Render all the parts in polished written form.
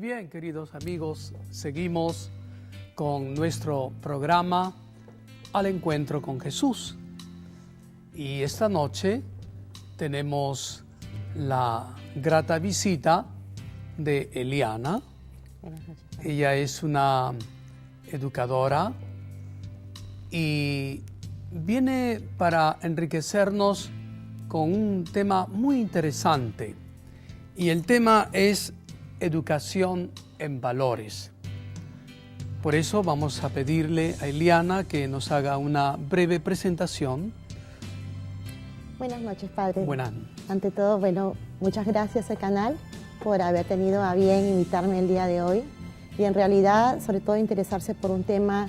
bien, queridos amigos, seguimos con nuestro programa Al Encuentro con Jesús. Y esta noche tenemos la grata visita de Eliana. Ella es una educadora y viene para enriquecernos con un tema muy interesante. Y el tema es educación en valores. Por eso vamos a pedirle a Eliana que nos haga una breve presentación. Buenas noches, padre. Buenas. Ante todo, muchas gracias al canal por haber tenido a bien invitarme el día de hoy y en realidad, sobre todo, interesarse por un tema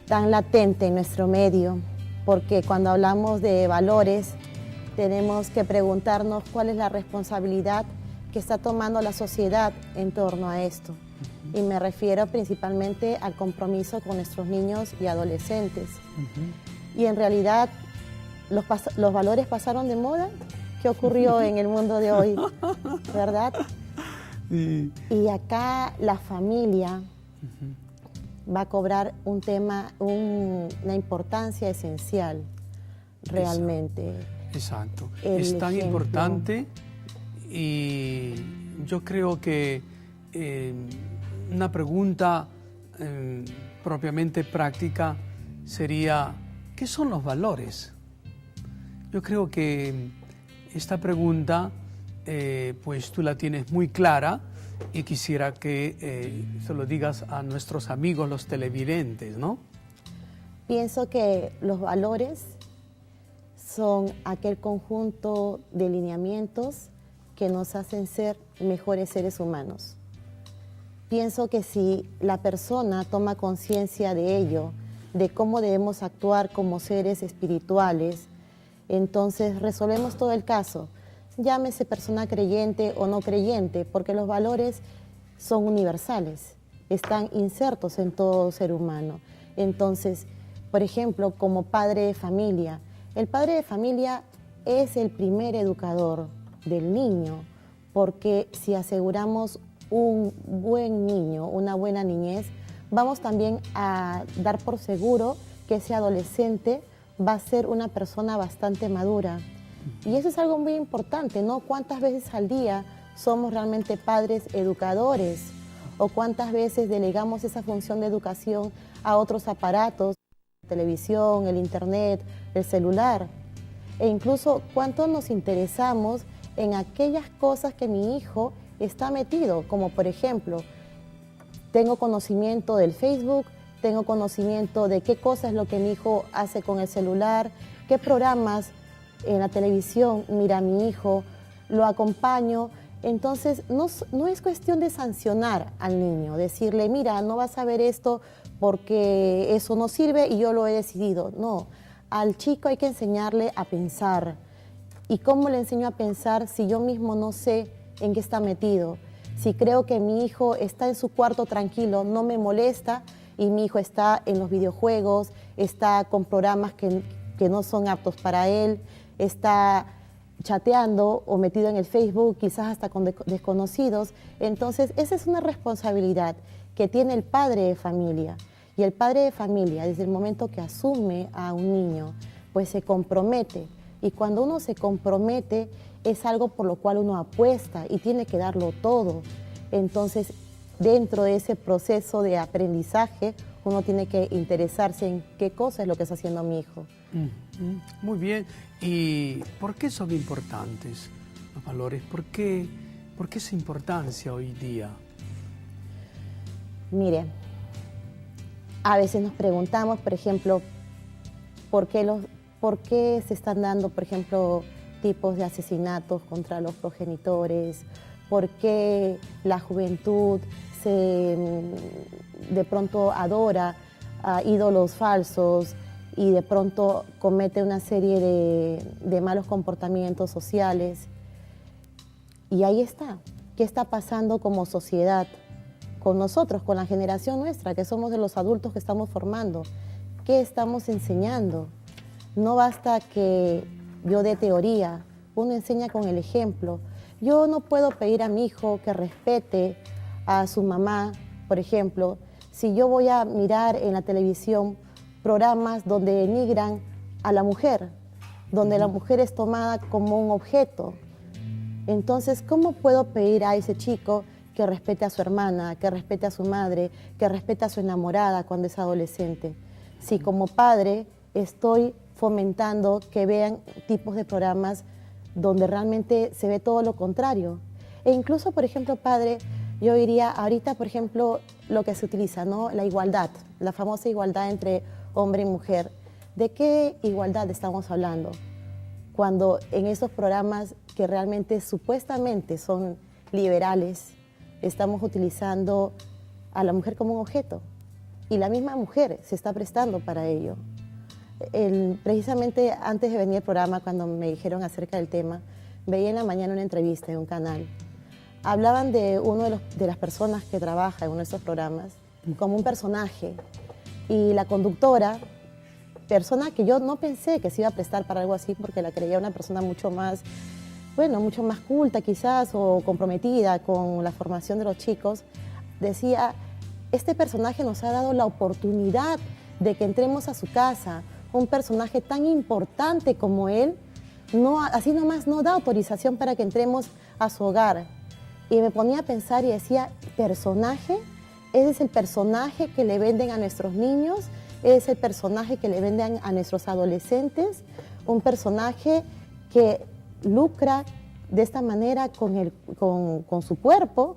tan latente en nuestro medio, porque cuando hablamos de valores tenemos que preguntarnos cuál es la responsabilidad que está tomando la sociedad en torno a esto. Y me refiero principalmente al compromiso con nuestros niños y adolescentes. Y en realidad, ¿los valores pasaron de moda? ¿Qué ocurrió en el mundo de hoy? ¿Verdad? Sí. Y acá la familia va a cobrar un tema, una importancia esencial, realmente. Exacto. El Es tan ejemplo. importante y yo creo que una pregunta propiamente práctica sería, ¿qué son los valores? Yo creo que esta pregunta pues tú la tienes muy clara y quisiera que se lo digas a nuestros amigos los televidentes, ¿no? Pienso que los valores son aquel conjunto de lineamientos que nos hacen ser mejores seres humanos. Pienso que si la persona toma conciencia de ello, de cómo debemos actuar como seres espirituales, entonces resolvemos todo el caso. Llámese persona creyente o no creyente, porque los valores son universales, están insertos en todo ser humano. Entonces, por ejemplo, como padre de familia, el padre de familia es el primer educador del niño, porque si aseguramos un buen niño, una buena niñez, vamos también a dar por seguro que ese adolescente va a ser una persona bastante madura. Y eso es algo muy importante, ¿no? ¿Cuántas veces al día somos realmente padres educadores? ¿O cuántas veces delegamos esa función de educación a otros aparatos, la televisión, el internet, el celular? E incluso, ¿cuánto nos interesamos en aquellas cosas que mi hijo está metido? Como por ejemplo, tengo conocimiento del Facebook, tengo conocimiento de qué cosa es lo que mi hijo hace con el celular, qué programas en la televisión mira a mi hijo, lo acompaño. Entonces, no es cuestión de sancionar al niño, decirle, mira, no vas a ver esto porque eso no sirve y yo lo he decidido. No, al chico hay que enseñarle a pensar. ¿Y cómo le enseño a pensar si yo mismo no sé en qué está metido? Si creo que mi hijo está en su cuarto tranquilo, no me molesta, y mi hijo está en los videojuegos, está con programas que no son aptos para él, está chateando o metido en el Facebook, quizás hasta con desconocidos. Entonces, esa es una responsabilidad que tiene el padre de familia. Y el padre de familia, desde el momento que asume a un niño, pues se compromete. Y cuando uno se compromete, es algo por lo cual uno apuesta y tiene que darlo todo. Entonces, dentro de ese proceso de aprendizaje, uno tiene que interesarse en qué cosa es lo que está haciendo mi hijo. Muy bien. ¿Y por qué son importantes los valores? ¿Por qué esa importancia hoy día? Mire, a veces nos preguntamos, por ejemplo, ¿por qué se están dando, por ejemplo, tipos de asesinatos contra los progenitores? ¿Por qué la juventud de pronto adora a ídolos falsos y de pronto comete una serie de malos comportamientos sociales? Y ahí está. ¿Qué está pasando como sociedad? Con nosotros, con la generación nuestra, que somos de los adultos que estamos formando. ¿Qué estamos enseñando? No basta que yo dé teoría, uno enseña con el ejemplo. Yo no puedo pedir a mi hijo que respete a su mamá, por ejemplo, si yo voy a mirar en la televisión programas donde denigran a la mujer, donde la mujer es tomada como un objeto, entonces, ¿cómo puedo pedir a ese chico que respete a su hermana, que respete a su madre, que respete a su enamorada cuando es adolescente? Si como padre estoy fomentando que vean tipos de programas donde realmente se ve todo lo contrario. E incluso, por ejemplo, padre, yo diría ahorita, por ejemplo, lo que se utiliza, ¿no? La igualdad, la famosa igualdad entre hombre y mujer. ¿De qué igualdad estamos hablando? Cuando en esos programas que realmente supuestamente son liberales, estamos utilizando a la mujer como un objeto y la misma mujer se está prestando para ello. Precisamente antes de venir al programa, cuando me dijeron acerca del tema, veía en la mañana una entrevista en un canal. Hablaban de uno de las personas que trabaja en uno de estos programas como un personaje y la conductora, persona que yo no pensé que se iba a prestar para algo así porque la creía una persona mucho más, bueno, mucho más culta quizás o comprometida con la formación de los chicos, decía, este personaje nos ha dado la oportunidad de que entremos a su casa, un personaje tan importante como él, no, así nomás no da autorización para que entremos a su hogar. Y me ponía a pensar y decía, ¿personaje? Ese es el personaje que le venden a nuestros niños, ese es el personaje que le venden a nuestros adolescentes, un personaje que lucra de esta manera con su cuerpo,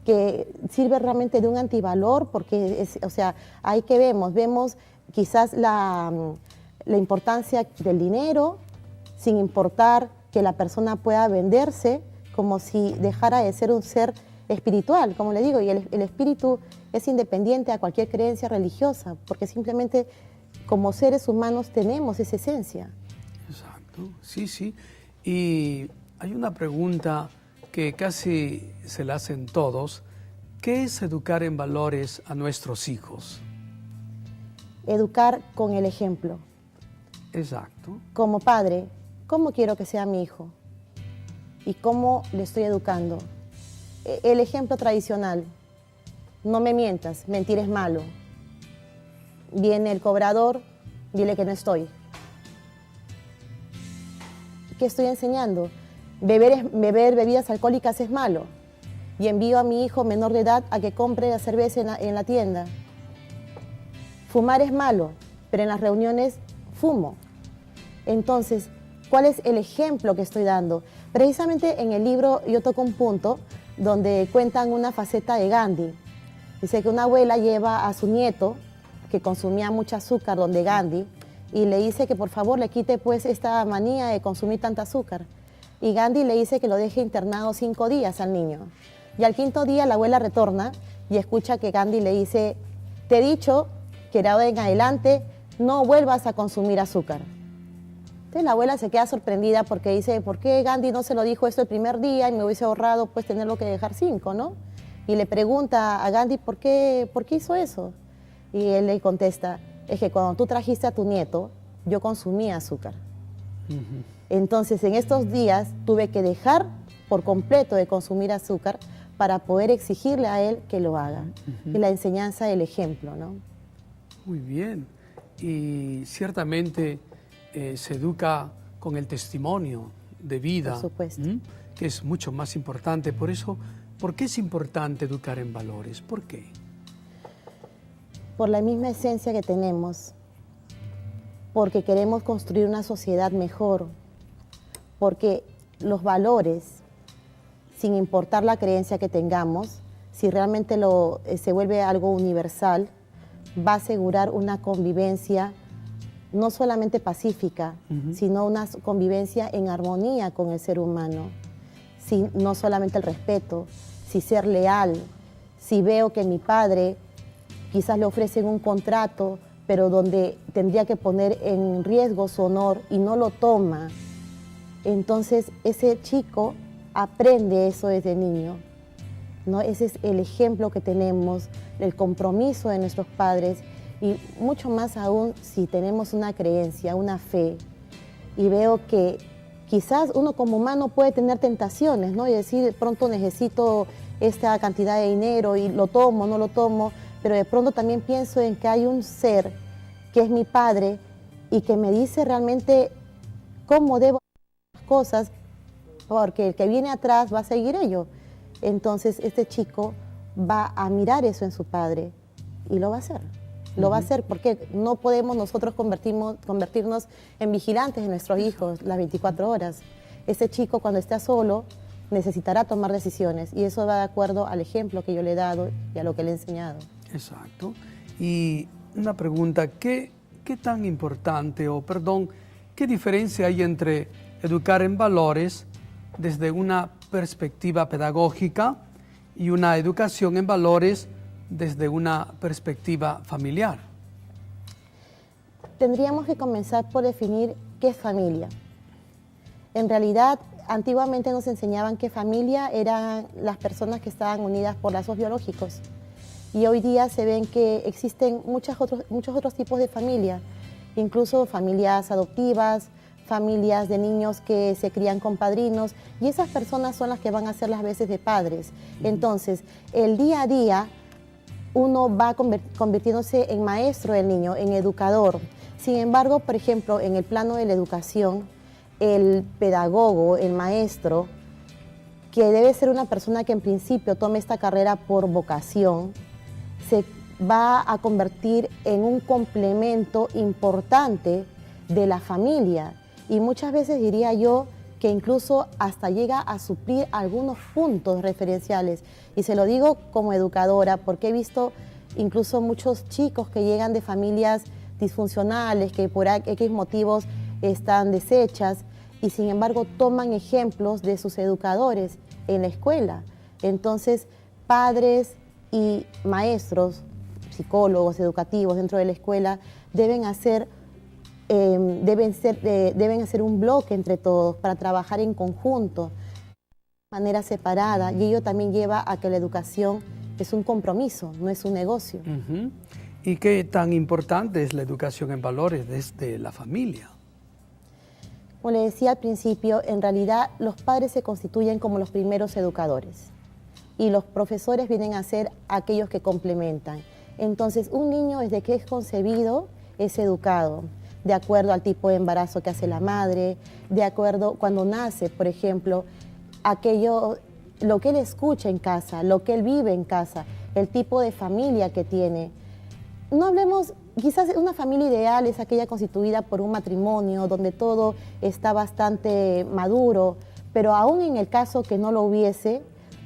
que sirve realmente de un antivalor, porque, o sea, ahí que vemos quizás la importancia del dinero, sin importar que la persona pueda venderse, como si dejara de ser un ser espiritual, como le digo, y el espíritu es independiente a cualquier creencia religiosa, porque simplemente como seres humanos tenemos esa esencia. Exacto, sí, sí. Y hay una pregunta que casi se la hacen todos. ¿Qué es educar en valores a nuestros hijos? Educar con el ejemplo. Exacto. Como padre, ¿cómo quiero que sea mi hijo? ¿Y cómo le estoy educando? El ejemplo tradicional, no me mientas, mentir es malo. Viene el cobrador, dile que no estoy. ¿Qué estoy enseñando? Beber bebidas alcohólicas es malo. Y envío a mi hijo menor de edad a que compre la cerveza en la tienda. Fumar es malo, pero en las reuniones fumo. Entonces, ¿cuál es el ejemplo que estoy dando? Precisamente en el libro yo toco un punto donde cuentan una faceta de Gandhi. Dice que una abuela lleva a su nieto, que consumía mucho azúcar, donde Gandhi, y le dice que por favor le quite pues esta manía de consumir tanta azúcar. Y Gandhi le dice que lo deje internado 5 días al niño. Y al 5.º día la abuela retorna y escucha que Gandhi le dice, te he dicho que de ahora en adelante no vuelvas a consumir azúcar. Entonces la abuela se queda sorprendida porque dice, ¿por qué Gandhi no se lo dijo esto el primer día y me hubiese ahorrado pues tenerlo que dejar 5, ¿no? Y le pregunta a Gandhi, ¿por qué hizo eso? Y él le contesta, es que cuando tú trajiste a tu nieto, yo consumía azúcar. Entonces en estos días tuve que dejar por completo de consumir azúcar para poder exigirle a él que lo haga. Y la enseñanza del ejemplo, ¿no? Muy bien. Y ciertamente se educa con el testimonio de vida, por supuesto, que es mucho más importante. Por eso, ¿por qué es importante educar en valores? ¿Por qué? Por la misma esencia que tenemos, porque queremos construir una sociedad mejor, porque los valores, sin importar la creencia que tengamos, si realmente se vuelve algo universal, va a asegurar una convivencia no solamente pacífica, sino una convivencia en armonía con el ser humano. Si, no solamente el respeto, si ser leal, si veo que mi padre quizás le ofrecen un contrato, pero donde tendría que poner en riesgo su honor y no lo toma, entonces ese chico aprende eso desde niño, ¿no? Ese es el ejemplo que tenemos, el compromiso de nuestros padres y mucho más aún si tenemos una creencia, una fe. Y veo que quizás uno como humano puede tener tentaciones, ¿no? Y decir, pronto necesito esta cantidad de dinero y lo tomo, no lo tomo, pero de pronto también pienso en que hay un ser que es mi padre y que me dice realmente cómo debo hacer las cosas, porque el que viene atrás va a seguir ello. Entonces este chico va a mirar eso en su padre y lo va a hacer. Lo va a hacer porque no podemos nosotros convertirnos en vigilantes de nuestros hijos las 24 horas. Ese chico cuando esté solo necesitará tomar decisiones y eso va de acuerdo al ejemplo que yo le he dado y a lo que le he enseñado. Exacto. Y una pregunta, ¿qué tan importante qué diferencia hay entre educar en valores desde una perspectiva pedagógica y una educación en valores desde una perspectiva familiar? Tendríamos que comenzar por definir qué es familia. En realidad, antiguamente nos enseñaban que familia eran las personas que estaban unidas por lazos biológicos. Y hoy día se ven que existen muchos otros tipos de familia, incluso familias adoptivas, familias de niños que se crían con padrinos, y esas personas son las que van a ser las veces de padres. Entonces, el día a día, uno va convirtiéndose en maestro del niño, en educador. Sin embargo, por ejemplo, en el plano de la educación, el pedagogo, el maestro, que debe ser una persona que en principio tome esta carrera por vocación, se va a convertir en un complemento importante de la familia. Y muchas veces diría yo que incluso hasta llega a suplir algunos puntos referenciales. Y se lo digo como educadora porque he visto incluso muchos chicos que llegan de familias disfuncionales, que por X motivos están deshechas y sin embargo toman ejemplos de sus educadores en la escuela. Entonces, padres y maestros, psicólogos educativos dentro de la escuela deben hacer un bloque entre todos para trabajar en conjunto, de manera separada, y ello también lleva a que la educación es un compromiso, no es un negocio. ¿Y qué tan importante es la educación en valores desde la familia? Como le decía al principio, en realidad los padres se constituyen como los primeros educadores y los profesores vienen a ser aquellos que complementan. Entonces, un niño desde que es concebido es educado de acuerdo al tipo de embarazo que hace la madre, de acuerdo cuando nace, por ejemplo, lo que él escucha en casa, lo que él vive en casa, el tipo de familia que tiene. No hablemos, quizás una familia ideal es aquella constituida por un matrimonio donde todo está bastante maduro, pero aún en el caso que no lo hubiese,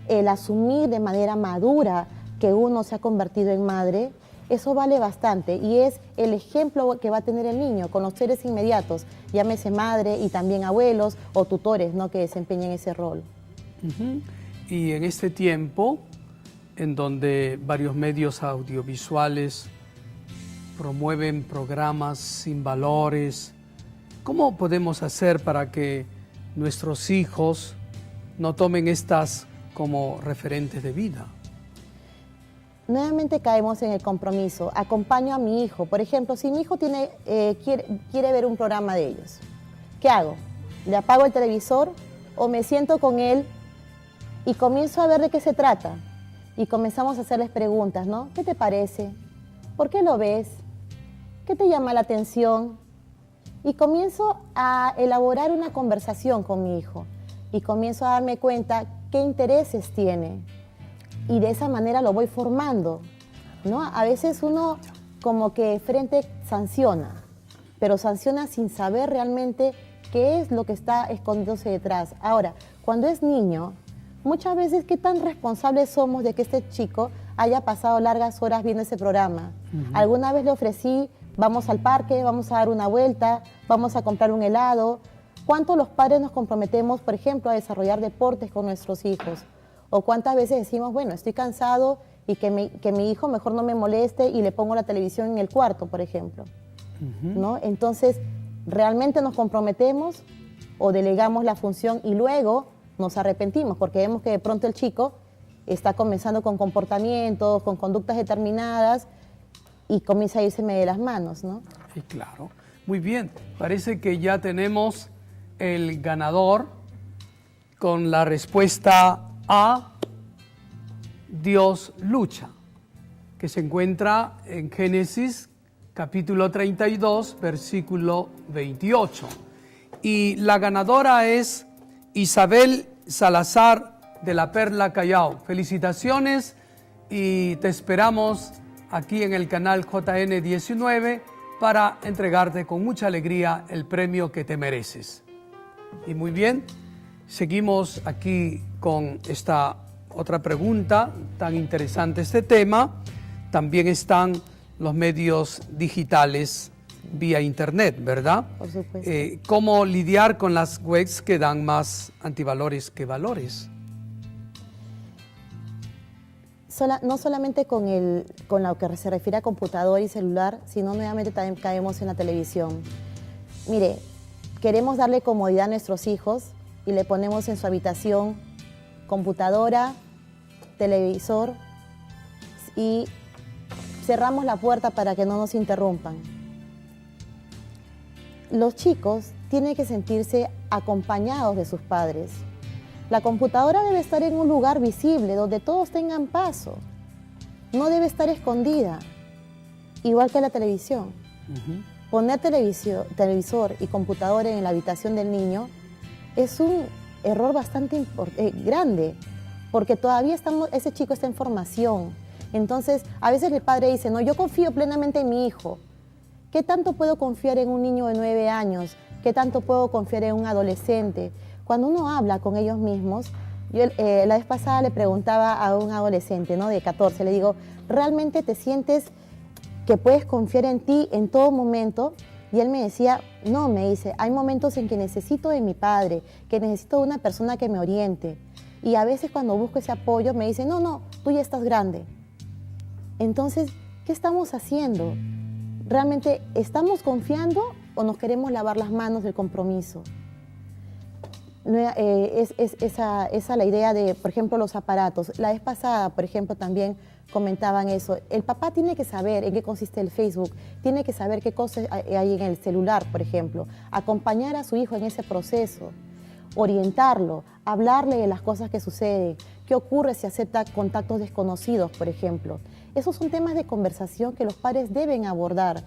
el asumir de manera madura que uno se ha convertido en madre, eso vale bastante y es el ejemplo que va a tener el niño con los seres inmediatos, llámese madre y también abuelos o tutores, ¿no?, que desempeñen ese rol. Y en este tiempo, en donde varios medios audiovisuales promueven programas sin valores, ¿cómo podemos hacer para que nuestros hijos no tomen estas como referentes de vida? Nuevamente caemos en el compromiso. Acompaño a mi hijo. Por ejemplo, si mi hijo quiere ver un programa de ellos, ¿qué hago? ¿Le apago el televisor o me siento con él y comienzo a ver de qué se trata? Y comenzamos a hacerles preguntas, ¿no? ¿Qué te parece? ¿Por qué lo ves? ¿Qué te llama la atención? Y comienzo a elaborar una conversación con mi hijo y comienzo a darme cuenta qué intereses tiene. Y de esa manera lo voy formando, ¿no? A veces uno como que frente sanciona, pero sanciona sin saber realmente qué es lo que está escondiéndose detrás. Ahora, cuando es niño, muchas veces qué tan responsables somos de que este chico haya pasado largas horas viendo ese programa. Alguna vez le ofrecí, vamos al parque, vamos a dar una vuelta, vamos a comprar un helado. ¿Cuánto los padres nos comprometemos, por ejemplo, a desarrollar deportes con nuestros hijos? O cuántas veces decimos, bueno, estoy cansado y que mi hijo mejor no me moleste y le pongo la televisión en el cuarto, por ejemplo. ¿No? Entonces, ¿realmente nos comprometemos o delegamos la función y luego nos arrepentimos? Porque vemos que de pronto el chico está comenzando con comportamientos, con conductas determinadas y comienza a irseme de las manos, ¿no? Sí, claro. Muy bien. Parece que ya tenemos el ganador con la respuesta A. Dios lucha, que se encuentra en Génesis capítulo 32, versículo 28. Y la ganadora es Isabel Salazar de la Perla Callao. Felicitaciones y te esperamos aquí en el canal JN 19 para entregarte con mucha alegría el premio que te mereces. Y muy bien, seguimos aquí con esta otra pregunta, tan interesante este tema. También están los medios digitales vía internet, ¿verdad? Por supuesto. ¿Cómo lidiar con las webs que dan más antivalores que valores? No solamente con lo que se refiere a computador y celular, sino nuevamente también caemos en la televisión. Mire, queremos darle comodidad a nuestros hijos y le ponemos en su habitación computadora, televisor y cerramos la puerta para que no nos interrumpan. Los chicos tienen que sentirse acompañados de sus padres. La computadora debe estar en un lugar visible, donde todos tengan paso. No debe estar escondida, igual que la televisión. Poner televisor y computadora en la habitación del niño es un error bastante grande, porque todavía ese chico está en formación. Entonces, a veces el padre dice, no, yo confío plenamente en mi hijo. ¿Qué tanto puedo confiar en un niño de 9 años? ¿Qué tanto puedo confiar en un adolescente? Cuando uno habla con ellos mismos, yo la vez pasada le preguntaba a un adolescente, ¿no?, de 14, le digo, ¿realmente te sientes que puedes confiar en ti en todo momento? Y él me decía, no, me dice, hay momentos en que necesito de mi padre, que necesito de una persona que me oriente. Y a veces cuando busco ese apoyo me dice, no, tú ya estás grande. Entonces, ¿qué estamos haciendo? ¿Realmente estamos confiando o nos queremos lavar las manos del compromiso? Esa la idea de, por ejemplo, los aparatos. La vez pasada, por ejemplo, también comentaban eso. El papá tiene que saber en qué consiste el Facebook, tiene que saber qué cosas hay en el celular, por ejemplo. Acompañar a su hijo en ese proceso, orientarlo, hablarle de las cosas que suceden, qué ocurre si acepta contactos desconocidos, por ejemplo. Esos son temas de conversación que los padres deben abordar.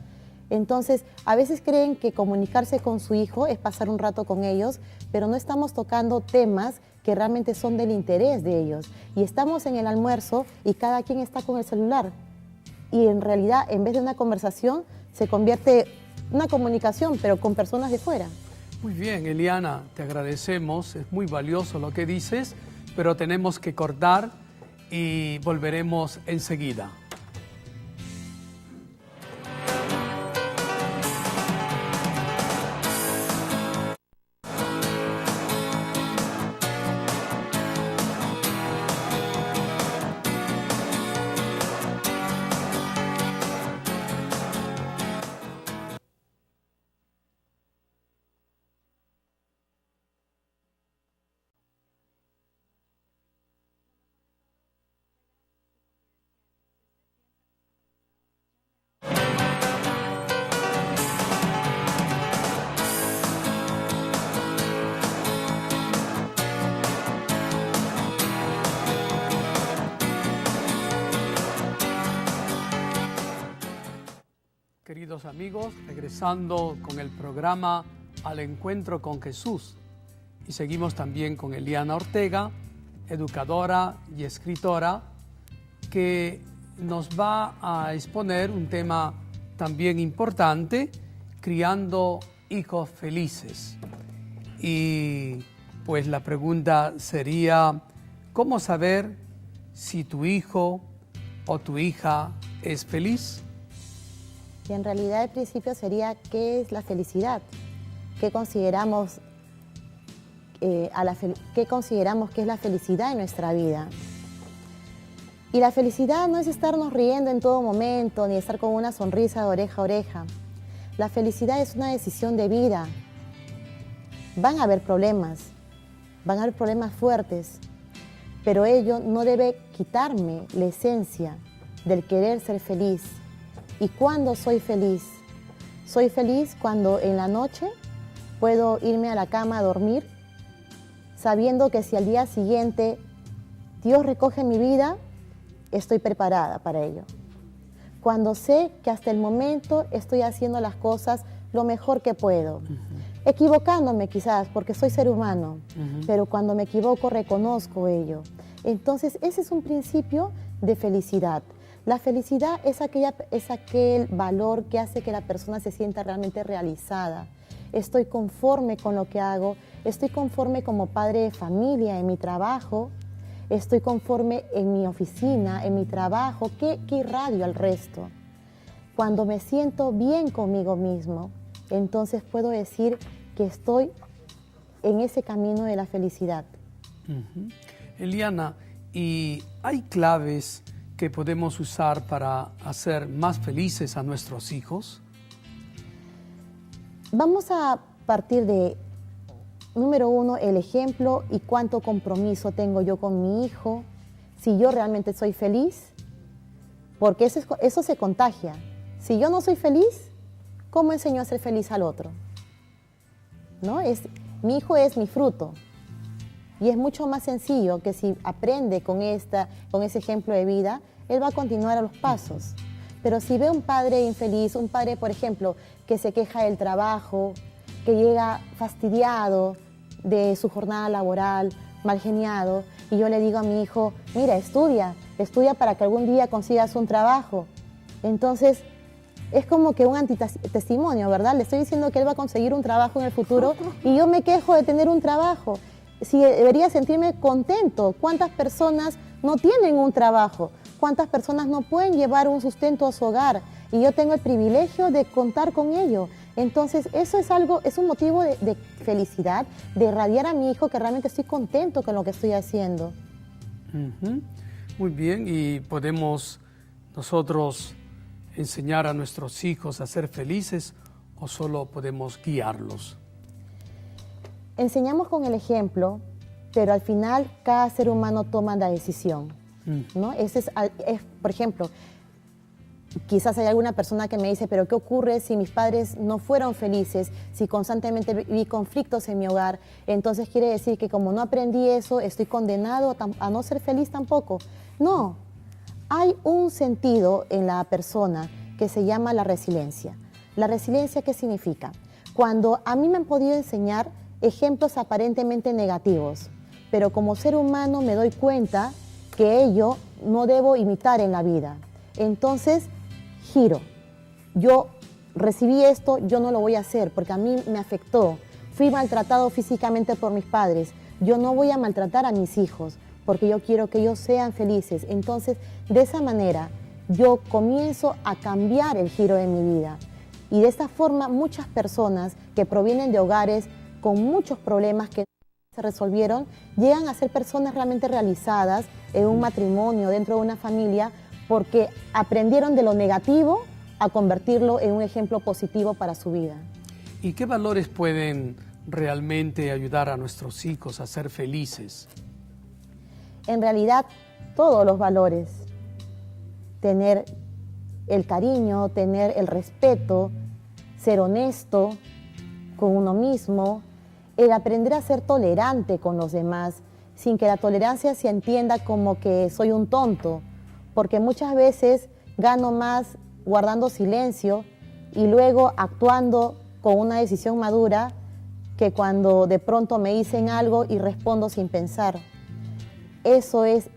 Entonces, a veces creen que comunicarse con su hijo es pasar un rato con ellos, pero no estamos tocando temas que realmente son del interés de ellos. Y estamos en el almuerzo y cada quien está con el celular. Y en realidad, en vez de una conversación, se convierte en una comunicación, pero con personas de fuera. Muy bien, Eliana, te agradecemos. Es muy valioso lo que dices, pero tenemos que cortar y volveremos enseguida. Queridos amigos, regresando con el programa Al Encuentro con Jesús. Y seguimos también con Eliana Ortega, educadora y escritora, que nos va a exponer un tema también importante, criando hijos felices. Y pues la pregunta sería, ¿cómo saber si tu hijo o tu hija es feliz? Y en realidad el principio sería, ¿qué es la felicidad? ¿Qué consideramos que es la felicidad en nuestra vida? Y la felicidad no es estarnos riendo en todo momento, ni estar con una sonrisa de oreja a oreja. La felicidad es una decisión de vida. Van a haber problemas fuertes, pero ello no debe quitarme la esencia del querer ser feliz. ¿Y cuándo soy feliz? Soy feliz cuando en la noche puedo irme a la cama a dormir, sabiendo que si al día siguiente Dios recoge mi vida, estoy preparada para ello. Cuando sé que hasta el momento estoy haciendo las cosas lo mejor que puedo. Equivocándome quizás, porque soy ser humano, pero cuando me equivoco reconozco ello. Entonces, ese es un principio de felicidad. La felicidad es aquel valor que hace que la persona se sienta realmente realizada. Estoy conforme con lo que hago, estoy conforme como padre de familia en mi trabajo, estoy conforme en mi oficina, en mi trabajo, que irradio al resto. Cuando me siento bien conmigo mismo, entonces puedo decir que estoy en ese camino de la felicidad. Eliana, ¿y hay claves que podemos usar para hacer más felices a nuestros hijos? Vamos a partir de, número 1, el ejemplo y cuánto compromiso tengo yo con mi hijo, si yo realmente soy feliz, porque eso se contagia. Si yo no soy feliz, ¿cómo enseño a ser feliz al otro? ¿No? Mi hijo es mi fruto. Y es mucho más sencillo que si aprende con ese ejemplo de vida, él va a continuar a los pasos. Pero si ve un padre infeliz, un padre, por ejemplo, que se queja del trabajo, que llega fastidiado de su jornada laboral, mal geniado, y yo le digo a mi hijo, mira, estudia para que algún día consigas un trabajo. Entonces, es como que un antitestimonio, ¿verdad? Le estoy diciendo que él va a conseguir un trabajo en el futuro y yo me quejo de tener un trabajo. Si debería sentirme contento. ¿Cuántas personas no tienen un trabajo? ¿Cuántas personas no pueden llevar un sustento a su hogar? Y yo tengo el privilegio de contar con ello. Entonces, eso es un motivo de felicidad, de irradiar a mi hijo que realmente estoy contento con lo que estoy haciendo. Muy bien, y podemos nosotros enseñar a nuestros hijos a ser felices o solo podemos guiarlos. Enseñamos con el ejemplo, pero al final cada ser humano toma la decisión, ¿no? Por ejemplo, quizás hay alguna persona que me dice, pero ¿qué ocurre si mis padres no fueron felices, si constantemente viví conflictos en mi hogar? Entonces quiere decir que como no aprendí eso, estoy condenado a no ser feliz tampoco. No, hay un sentido en la persona que se llama la resiliencia. ¿La resiliencia qué significa? Cuando a mí me han podido enseñar ejemplos aparentemente negativos, pero como ser humano me doy cuenta que ello no debo imitar en la vida. Entonces, giro. Yo recibí esto, yo no lo voy a hacer porque a mí me afectó. Fui maltratado físicamente por mis padres. Yo no voy a maltratar a mis hijos porque yo quiero que ellos sean felices. Entonces, de esa manera, yo comienzo a cambiar el giro de mi vida. Y de esta forma, muchas personas que provienen de hogares con muchos problemas que se resolvieron, llegan a ser personas realmente realizadas en un matrimonio, dentro de una familia, porque aprendieron de lo negativo a convertirlo en un ejemplo positivo para su vida. ¿Y qué valores pueden realmente ayudar a nuestros hijos a ser felices? En realidad, todos los valores. Tener el cariño, tener el respeto, ser honesto con uno mismo, el aprender a ser tolerante con los demás, sin que la tolerancia se entienda como que soy un tonto, porque muchas veces gano más guardando silencio y luego actuando con una decisión madura que cuando de pronto me dicen algo y respondo sin pensar. Eso es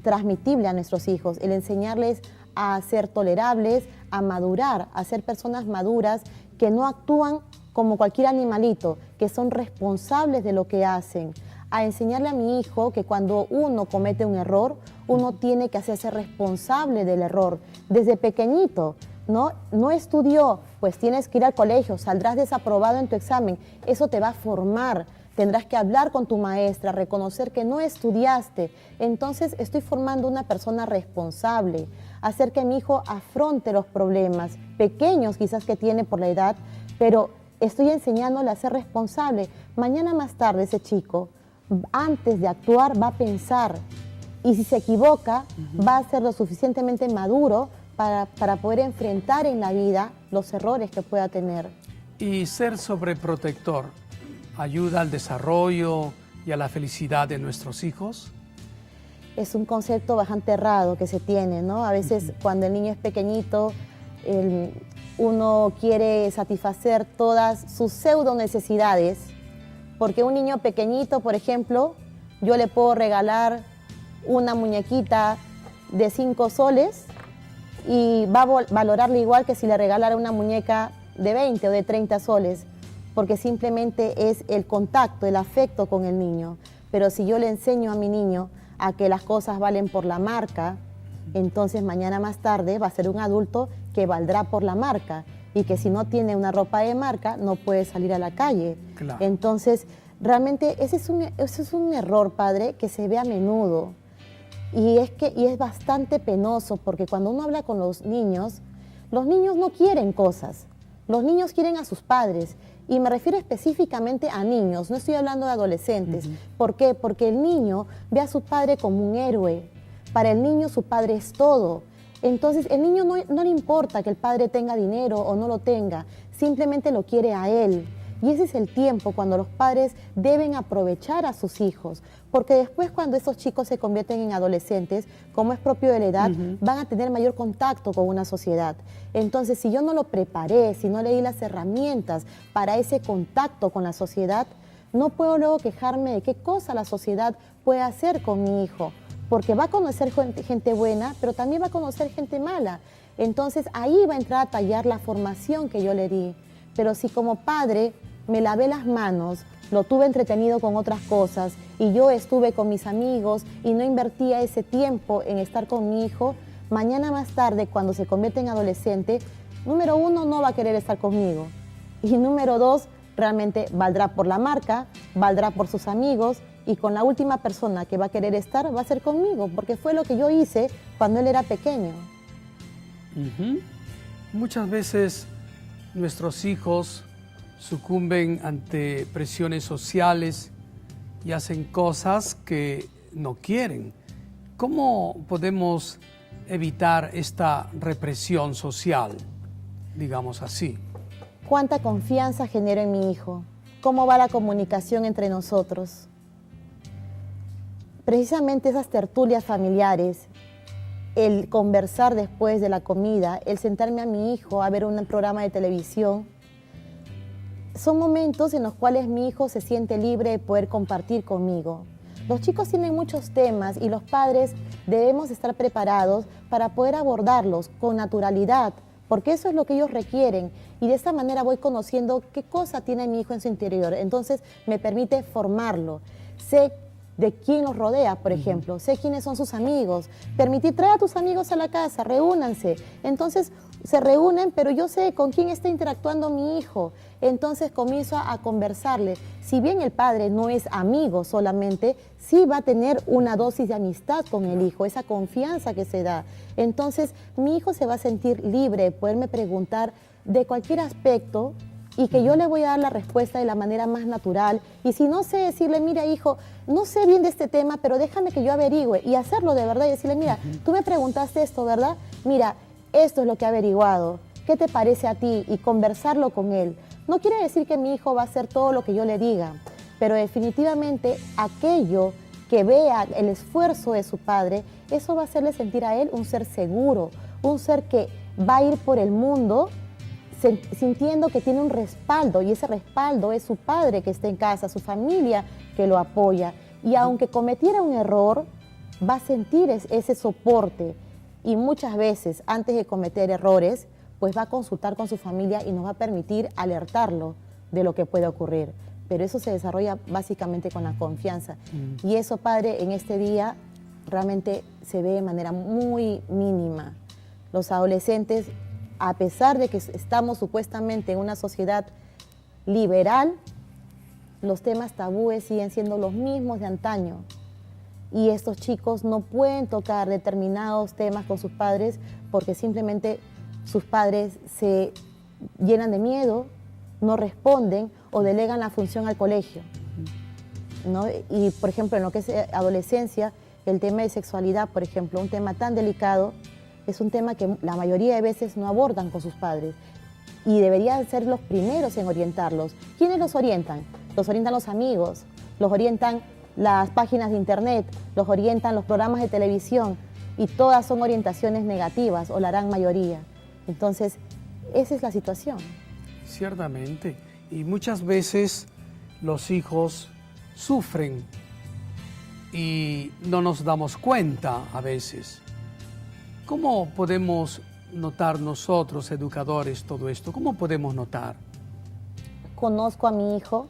transmitible a nuestros hijos, el enseñarles a ser tolerables, a madurar, a ser personas maduras que no actúan como cualquier animalito, que son responsables de lo que hacen. A enseñarle a mi hijo que cuando uno comete un error, uno tiene que hacerse responsable del error. Desde pequeñito, ¿no? No estudió, pues tienes que ir al colegio, saldrás desaprobado en tu examen. Eso te va a formar. Tendrás que hablar con tu maestra, reconocer que no estudiaste. Entonces estoy formando una persona responsable. Hacer que mi hijo afronte los problemas, pequeños quizás que tiene por la edad, pero estoy enseñándole a ser responsable. Mañana más tarde ese chico, antes de actuar, va a pensar. Y si se equivoca, va a ser lo suficientemente maduro para poder enfrentar en la vida los errores que pueda tener. Y ser sobreprotector ayuda al desarrollo y a la felicidad de nuestros hijos. es un concepto bastante errado que se tiene, ¿no? A veces cuando el niño es pequeñito, uno quiere satisfacer todas sus pseudo necesidades, porque un niño pequeñito, por ejemplo, yo le puedo regalar una muñequita de 5 soles y va a valorarle igual que si le regalara una muñeca de 20 o de 30 soles, porque simplemente es el contacto, el afecto con el niño. Pero si yo le enseño a mi niño a que las cosas valen por la marca, entonces mañana más tarde va a ser un adulto que valdrá por la marca y que si no tiene una ropa de marca no puede salir a la calle. Claro. Entonces, realmente ese es un error, padre, que se ve a menudo. Y es bastante penoso porque cuando uno habla con los niños no quieren cosas. Los niños quieren a sus padres. Y me refiero específicamente a niños, no estoy hablando de adolescentes. ¿Por qué? Porque el niño ve a su padre como un héroe. Para el niño su padre es todo. Entonces el niño no le importa que el padre tenga dinero o no lo tenga, simplemente lo quiere a él. Y ese es el tiempo cuando los padres deben aprovechar a sus hijos, porque después cuando esos chicos se convierten en adolescentes, como es propio de la edad, van a tener mayor contacto con una sociedad. Entonces, si yo no lo preparé, si no le di las herramientas para ese contacto con la sociedad, no puedo luego quejarme de qué cosa la sociedad puede hacer con mi hijo, porque va a conocer gente buena, pero también va a conocer gente mala. Entonces, ahí va a entrar a tallar la formación que yo le di. Pero si como padre me lavé las manos, lo tuve entretenido con otras cosas y yo estuve con mis amigos y no invertía ese tiempo en estar con mi hijo, mañana más tarde, cuando se convierte en adolescente, número 1, no va a querer estar conmigo. Y número 2, realmente valdrá por la marca, valdrá por sus amigos y con la última persona que va a querer estar va a ser conmigo, porque fue lo que yo hice cuando él era pequeño. Muchas veces nuestros hijos sucumben ante presiones sociales y hacen cosas que no quieren. ¿Cómo podemos evitar esta represión social, digamos así? ¿Cuánta confianza genero en mi hijo? ¿Cómo va la comunicación entre nosotros? Precisamente esas tertulias familiares, el conversar después de la comida, el sentarme a mi hijo a ver un programa de televisión, son momentos en los cuales mi hijo se siente libre de poder compartir conmigo. Los chicos tienen muchos temas y los padres debemos estar preparados para poder abordarlos con naturalidad, porque eso es lo que ellos requieren y de esta manera voy conociendo qué cosa tiene mi hijo en su interior. Entonces me permite formarlo. Sé de quién los rodea, por ejemplo, sé quiénes son sus amigos, permitir traer a tus amigos a la casa, reúnanse. Entonces se reúnen, pero yo sé con quién está interactuando mi hijo. Entonces comienzo a conversarle. Si bien el padre no es amigo solamente, sí va a tener una dosis de amistad con el hijo, esa confianza que se da. Entonces mi hijo se va a sentir libre de poderme preguntar de cualquier aspecto y que yo le voy a dar la respuesta de la manera más natural. Y si no sé decirle, mira hijo, no sé bien de este tema, pero déjame que yo averigüe y hacerlo de verdad y decirle, mira, tú me preguntaste esto, ¿verdad? Mira, esto es lo que he averiguado, ¿qué te parece a ti? Y conversarlo con él. No quiere decir que mi hijo va a hacer todo lo que yo le diga, pero definitivamente aquello que vea el esfuerzo de su padre, eso va a hacerle sentir a él un ser seguro, un ser que va a ir por el mundo sintiendo que tiene un respaldo y ese respaldo es su padre que está en casa, su familia que lo apoya. Y aunque cometiera un error, va a sentir ese soporte y muchas veces antes de cometer errores, pues va a consultar con su familia y nos va a permitir alertarlo de lo que puede ocurrir. Pero eso se desarrolla básicamente con la confianza. Y eso, padre, en este día realmente se ve de manera muy mínima. Los adolescentes, a pesar de que estamos supuestamente en una sociedad liberal, los temas tabúes siguen siendo los mismos de antaño. Y estos chicos no pueden tocar determinados temas con sus padres porque simplemente sus padres se llenan de miedo, no responden o delegan la función al colegio, ¿no? Y, por ejemplo, en lo que es adolescencia, el tema de sexualidad, por ejemplo, un tema tan delicado, es un tema que la mayoría de veces no abordan con sus padres y deberían ser los primeros en orientarlos. ¿Quiénes los orientan? Los orientan los amigos, los orientan las páginas de internet, los orientan los programas de televisión y todas son orientaciones negativas o la gran mayoría. Entonces, esa es la situación. Ciertamente. Y muchas veces los hijos sufren y no nos damos cuenta a veces. ¿Cómo podemos notar nosotros, educadores, todo esto? ¿Cómo podemos notar? Conozco a mi hijo.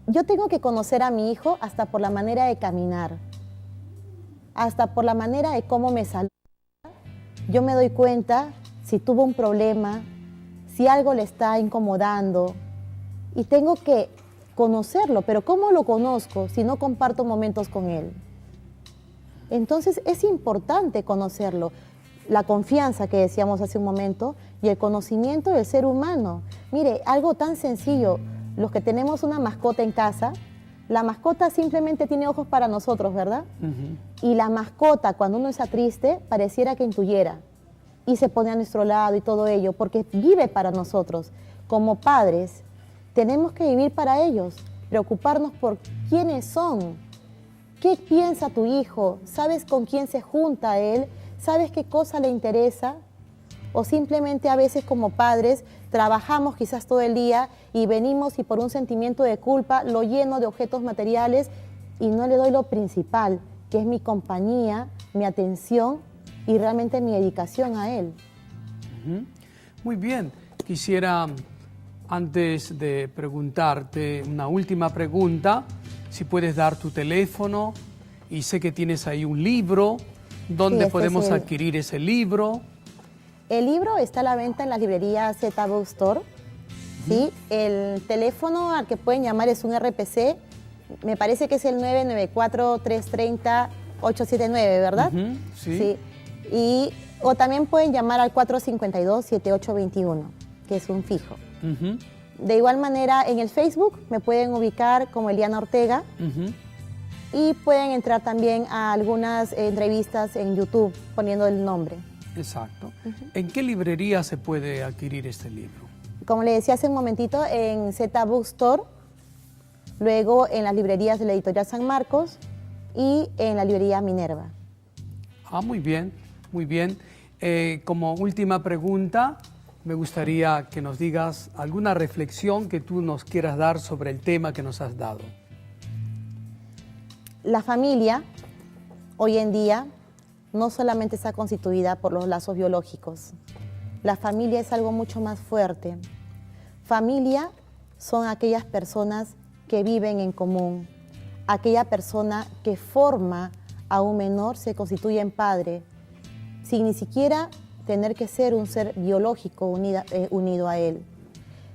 Yo tengo que conocer a mi hijo hasta por la manera de caminar, hasta por la manera de cómo me saluda. Yo me doy cuenta si tuvo un problema, si algo le está incomodando, y tengo que conocerlo. Pero ¿cómo lo conozco si no comparto momentos con él? Entonces es importante conocerlo. La confianza que decíamos hace un momento y el conocimiento del ser humano. Mire, algo tan sencillo, los que tenemos una mascota en casa, la mascota simplemente tiene ojos para nosotros, ¿verdad? Y la mascota, cuando uno está triste, pareciera que intuyera y se pone a nuestro lado y todo ello, porque vive para nosotros. Como padres, tenemos que vivir para ellos, preocuparnos por quiénes son, qué piensa tu hijo, sabes con quién se junta él, sabes qué cosa le interesa, o simplemente a veces como padres trabajamos quizás todo el día y venimos y por un sentimiento de culpa lo lleno de objetos materiales y no le doy lo principal, que es mi compañía, mi atención y realmente mi dedicación a él. Muy bien, quisiera antes de preguntarte una última pregunta, si puedes dar tu teléfono, y sé que tienes ahí un libro. ¿Dónde Sí, podemos adquirir ese libro? El libro está a la venta en la librería Z Bookstore. ¿Sí? El teléfono al que pueden llamar es un RPC, me parece que es el 994-330-879, ¿verdad? Sí. O también pueden llamar al 452-7821, que es un fijo. De igual manera, en el Facebook me pueden ubicar como Eliana Ortega. Y pueden entrar también a algunas entrevistas en YouTube poniendo el nombre. Exacto. ¿En qué librería se puede adquirir este libro? Como le decía hace un momentito, en Z Bookstore, luego en las librerías de la Editorial San Marcos y en la librería Minerva. Muy bien, muy bien. Como última pregunta, me gustaría que nos digas alguna reflexión que tú nos quieras dar sobre el tema que nos has dado. La familia, hoy en día, no solamente está constituida por los lazos biológicos. La familia es algo mucho más fuerte. Familia son aquellas personas que viven en común. Aquella persona que forma a un menor se constituye en padre, sin ni siquiera tener que ser un ser biológico unido a él,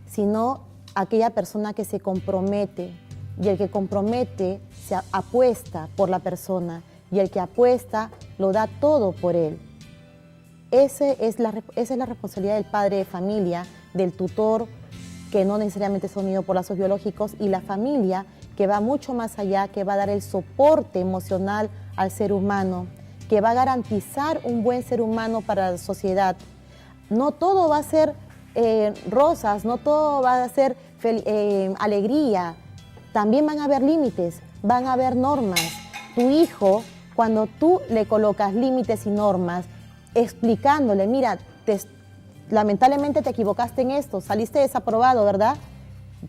sino aquella persona que se compromete, y el que compromete se apuesta por la persona, y el que apuesta lo da todo por él. Esa es la responsabilidad del padre de familia, del tutor, que no necesariamente es unido por lazos biológicos, y la familia que va mucho más allá, que va a dar el soporte emocional al ser humano, que va a garantizar un buen ser humano para la sociedad. No todo va a ser rosas, no todo va a ser alegría. También van a haber límites, van a haber normas. Tu hijo, cuando tú le colocas límites y normas, explicándole, mira, lamentablemente te equivocaste en esto, saliste desaprobado, ¿verdad?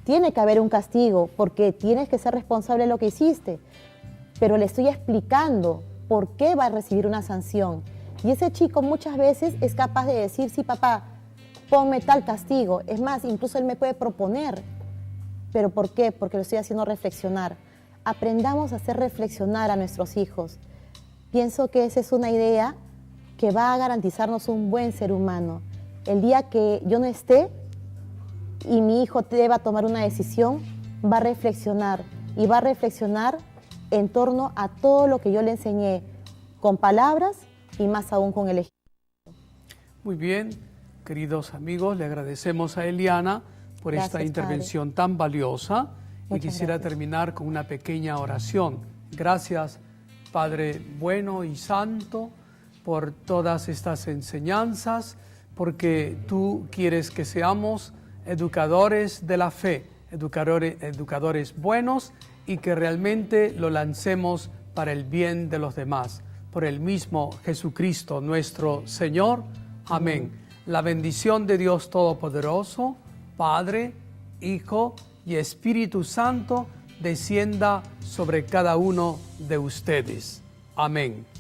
Tiene que haber un castigo porque tienes que ser responsable de lo que hiciste. Pero le estoy explicando por qué va a recibir una sanción. Y ese chico muchas veces es capaz de decir, sí, papá, ponme tal castigo. Es más, incluso él me puede proponer. ¿Pero por qué? Porque lo estoy haciendo reflexionar. Aprendamos a hacer reflexionar a nuestros hijos. Pienso que esa es una idea que va a garantizarnos un buen ser humano. El día que yo no esté y mi hijo deba tomar una decisión, va a reflexionar y va a reflexionar en torno a todo lo que yo le enseñé, con palabras y más aún con el ejemplo. Muy bien, queridos amigos, le agradecemos a Eliana por esta intervención tan valiosa. Y quisiera terminar con una pequeña oración. Gracias, Padre bueno y santo, por todas estas enseñanzas, porque tú quieres que seamos educadores de la fe, educadores buenos y que realmente lo lancemos para el bien de los demás. Por el mismo Jesucristo nuestro Señor. Amén. La bendición de Dios Todopoderoso, Padre, Hijo y Espíritu Santo, descienda sobre cada uno de ustedes. Amén.